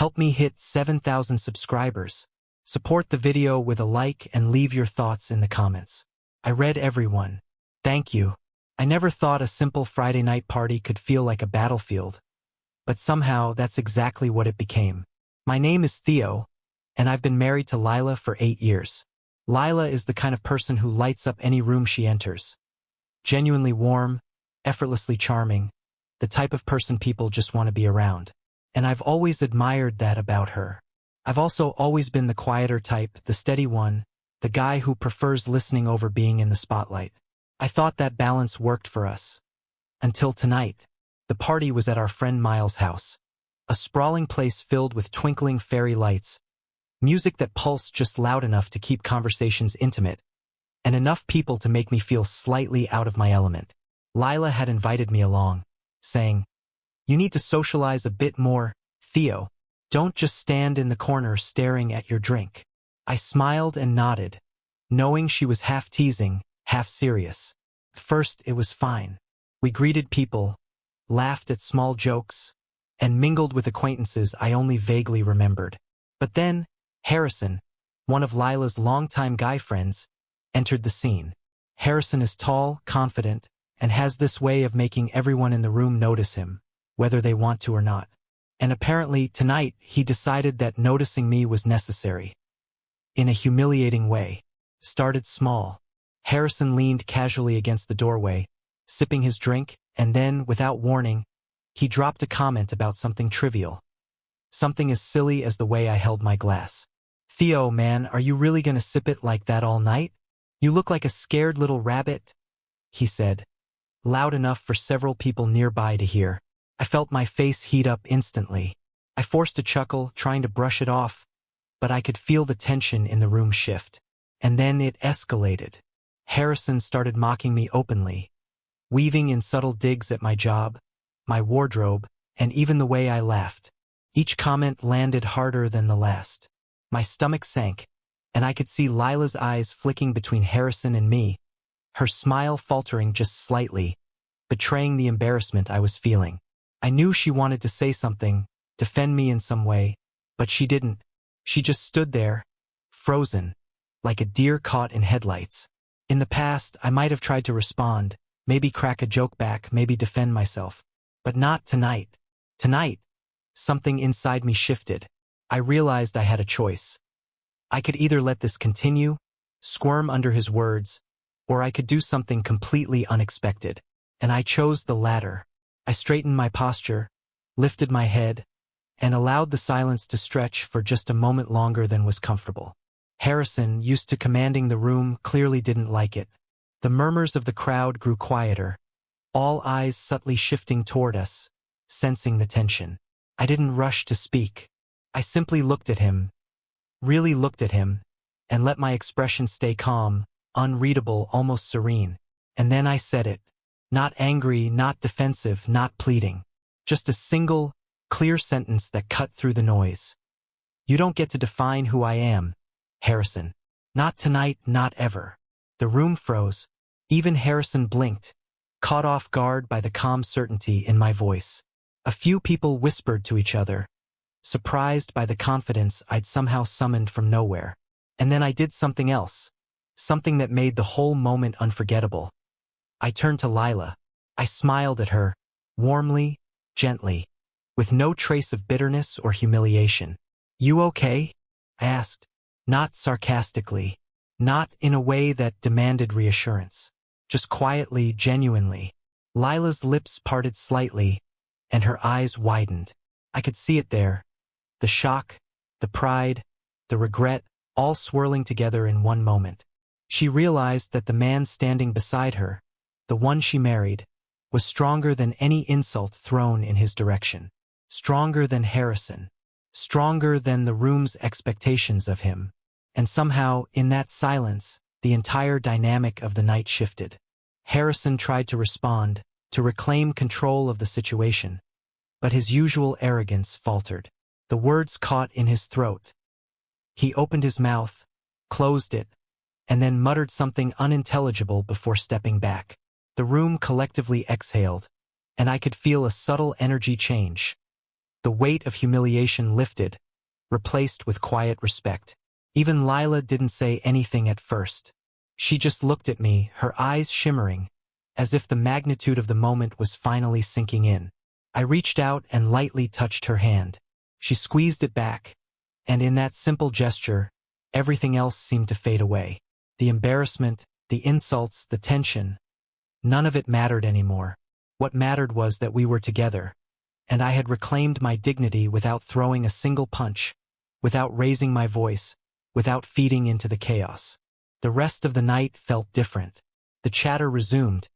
Help me hit 7,000 subscribers. Support the video with a like and leave your thoughts in the comments. I read everyone. Thank you. I never thought a simple Friday night party could feel like a battlefield, but somehow that's exactly what it became. My name is Theo, and I've been married to Lila for 8 years. Lila is the kind of person who lights up any room she enters. Genuinely warm, effortlessly charming, the type of person people just want to be around. And I've always admired that about her. I've also always been the quieter type, the steady one, the guy who prefers listening over being in the spotlight. I thought that balance worked for us. Until tonight. The party was at our friend Miles' house. A sprawling place filled with twinkling fairy lights, music that pulsed just loud enough to keep conversations intimate, and enough people to make me feel slightly out of my element. Lila had invited me along, saying, "You need to socialize a bit more, Theo. Don't just stand in the corner staring at your drink." I smiled and nodded, knowing she was half teasing, half serious. First, it was fine. We greeted people, laughed at small jokes, and mingled with acquaintances I only vaguely remembered. But then, Harrison, one of Lila's longtime guy friends, entered the scene. Harrison is tall, confident, and has this way of making everyone in the room notice him, whether they want to or not. And apparently, tonight, he decided that noticing me was necessary. In a humiliating way. Started small. Harrison leaned casually against the doorway, sipping his drink, and then, without warning, he dropped a comment about something trivial. Something as silly as the way I held my glass. "Theo, man, are you really gonna sip it like that all night? You look like a scared little rabbit," he said, loud enough for several people nearby to hear. I felt my face heat up instantly. I forced a chuckle, trying to brush it off, but I could feel the tension in the room shift. And then it escalated. Harrison started mocking me openly, weaving in subtle digs at my job, my wardrobe, and even the way I laughed. Each comment landed harder than the last. My stomach sank, and I could see Lila's eyes flicking between Harrison and me, her smile faltering just slightly, betraying the embarrassment I was feeling. I knew she wanted to say something, defend me in some way, but she didn't. She just stood there, frozen, like a deer caught in headlights. In the past, I might have tried to respond, maybe crack a joke back, maybe defend myself. But not tonight. Tonight, something inside me shifted. I realized I had a choice. I could either let this continue, squirm under his words, or I could do something completely unexpected. And I chose the latter. I straightened my posture, lifted my head, and allowed the silence to stretch for just a moment longer than was comfortable. Harrison, used to commanding the room, clearly didn't like it. The murmurs of the crowd grew quieter, all eyes subtly shifting toward us, sensing the tension. I didn't rush to speak. I simply looked at him, really looked at him, and let my expression stay calm, unreadable, almost serene. And then I said it. Not angry, not defensive, not pleading. Just a single, clear sentence that cut through the noise. "You don't get to define who I am, Harrison. Not tonight, not ever." The room froze. Even Harrison blinked, caught off guard by the calm certainty in my voice. A few people whispered to each other, surprised by the confidence I'd somehow summoned from nowhere. And then I did something else, something that made the whole moment unforgettable. I turned to Lila. I smiled at her, warmly, gently, with no trace of bitterness or humiliation. "You okay?" I asked, not sarcastically, not in a way that demanded reassurance, just quietly, genuinely. Lila's lips parted slightly, and her eyes widened. I could see it there, the shock, the pride, the regret, all swirling together in one moment. She realized that the man standing beside her, the one she married, was stronger than any insult thrown in his direction. Stronger than Harrison. Stronger than the room's expectations of him. And somehow, in that silence, the entire dynamic of the night shifted. Harrison tried to respond, to reclaim control of the situation, but his usual arrogance faltered. The words caught in his throat. He opened his mouth, closed it, and then muttered something unintelligible before stepping back. The room collectively exhaled, and I could feel a subtle energy change. The weight of humiliation lifted, replaced with quiet respect. Even Lila didn't say anything at first. She just looked at me, her eyes shimmering, as if the magnitude of the moment was finally sinking in. I reached out and lightly touched her hand. She squeezed it back, and in that simple gesture, everything else seemed to fade away. The embarrassment, the insults, the tension, none of it mattered anymore. What mattered was that we were together, and I had reclaimed my dignity without throwing a single punch, without raising my voice, without feeding into the chaos. The rest of the night felt different. The chatter resumed,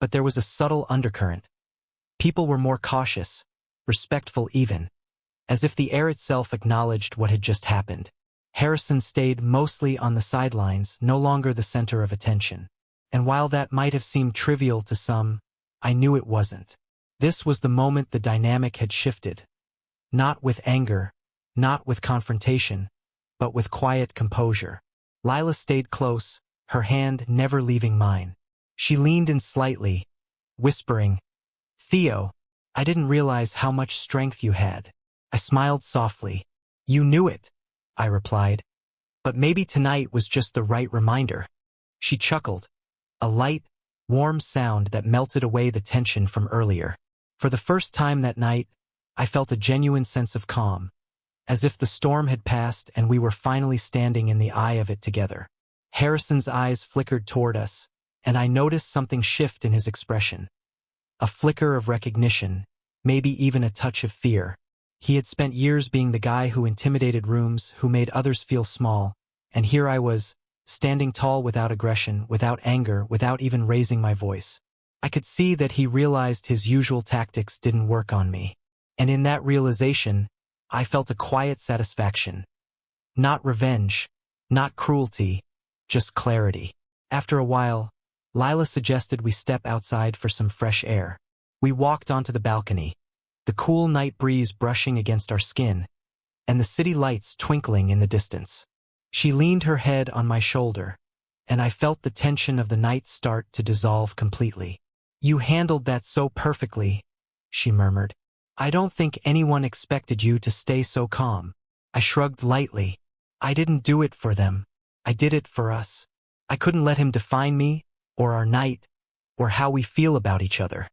but there was a subtle undercurrent. People were more cautious, respectful even, as if the air itself acknowledged what had just happened. Harrison stayed mostly on the sidelines, no longer the center of attention. And while that might have seemed trivial to some, I knew it wasn't. This was the moment the dynamic had shifted. Not with anger, not with confrontation, but with quiet composure. Lila stayed close, her hand never leaving mine. She leaned in slightly, whispering, "Theo, I didn't realize how much strength you had." I smiled softly. "You knew it," I replied. "But maybe tonight was just the right reminder." She chuckled, a light, warm sound that melted away the tension from earlier. For the first time that night, I felt a genuine sense of calm, as if the storm had passed and we were finally standing in the eye of it together. Harrison's eyes flickered toward us, and I noticed something shift in his expression. A flicker of recognition, maybe even a touch of fear. He had spent years being the guy who intimidated rooms, who made others feel small, and here I was, standing tall without aggression, without anger, without even raising my voice. I could see that he realized his usual tactics didn't work on me. And in that realization, I felt a quiet satisfaction. Not revenge, not cruelty, just clarity. After a while, Lila suggested we step outside for some fresh air. We walked onto the balcony, the cool night breeze brushing against our skin, and the city lights twinkling in the distance. She leaned her head on my shoulder, and I felt the tension of the night start to dissolve completely. "You handled that so perfectly," she murmured. "I don't think anyone expected you to stay so calm." I shrugged lightly. "I didn't do it for them. I did it for us. I couldn't let him define me, or our night, or how we feel about each other."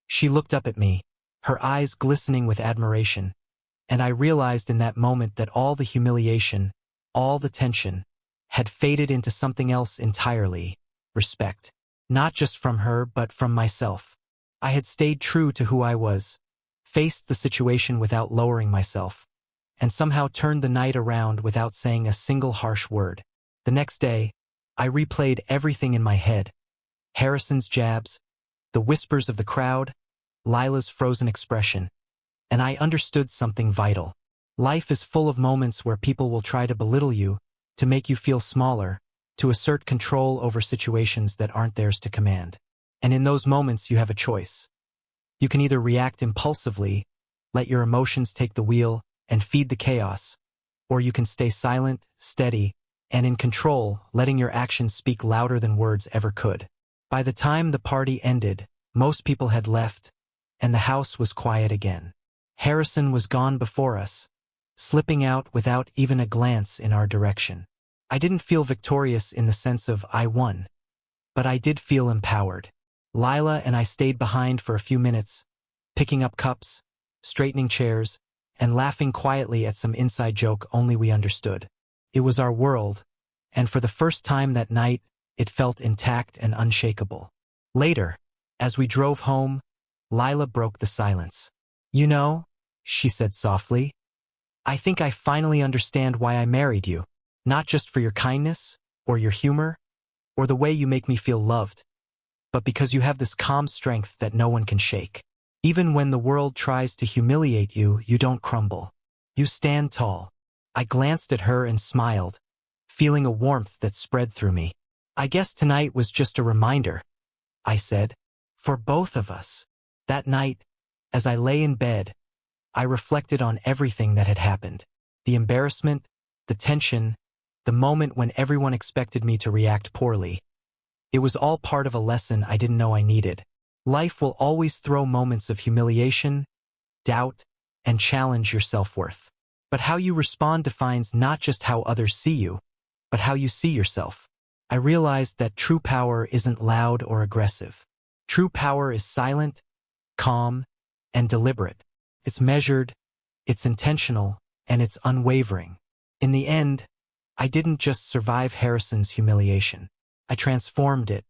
She looked up at me, her eyes glistening with admiration, and I realized in that moment that all the humiliation, all the tension, had faded into something else entirely: respect. Not just from her, but from myself. I had stayed true to who I was, faced the situation without lowering myself, and somehow turned the night around without saying a single harsh word. The next day, I replayed everything in my head. Harrison's jabs, the whispers of the crowd, Lila's frozen expression, and I understood something vital. Life is full of moments where people will try to belittle you, to make you feel smaller, to assert control over situations that aren't theirs to command. And in those moments you have a choice. You can either react impulsively, let your emotions take the wheel, and feed the chaos, or you can stay silent, steady, and in control, letting your actions speak louder than words ever could. By the time the party ended, most people had left, and the house was quiet again. Harrison was gone before us, slipping out without even a glance in our direction. I didn't feel victorious in the sense of I won, but I did feel empowered. Lila and I stayed behind for a few minutes, picking up cups, straightening chairs, and laughing quietly at some inside joke only we understood. It was our world, and for the first time that night, it felt intact and unshakable. Later, as we drove home, Lila broke the silence. "You know," she said softly, "I think I finally understand why I married you. Not just for your kindness, or your humor, or the way you make me feel loved, but because you have this calm strength that no one can shake. Even when the world tries to humiliate you, you don't crumble. You stand tall." I glanced at her and smiled, feeling a warmth that spread through me. "I guess tonight was just a reminder," I said, "for both of us." That night, as I lay in bed, I reflected on everything that had happened. The embarrassment, the tension, the moment when everyone expected me to react poorly. It was all part of a lesson I didn't know I needed. Life will always throw moments of humiliation, doubt, and challenge your self-worth. But how you respond defines not just how others see you, but how you see yourself. I realized that true power isn't loud or aggressive. True power is silent, calm, and deliberate. It's measured, it's intentional, and it's unwavering. In the end, I didn't just survive Harrison's humiliation. I transformed it.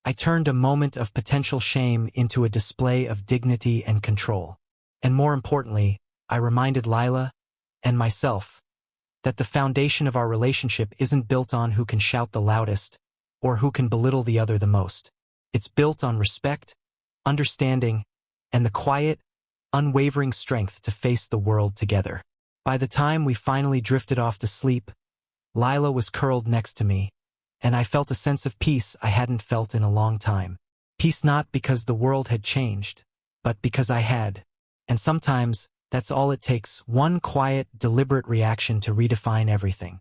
I turned a moment of potential shame into a display of dignity and control. And more importantly, I reminded Lila and myself that the foundation of our relationship isn't built on who can shout the loudest or who can belittle the other the most. It's built on respect, understanding, and the quiet, unwavering strength to face the world together. By the time we finally drifted off to sleep, Lila was curled next to me, and I felt a sense of peace I hadn't felt in a long time. Peace not because the world had changed, but because I had. And sometimes, that's all it takes, one quiet, deliberate reaction to redefine everything.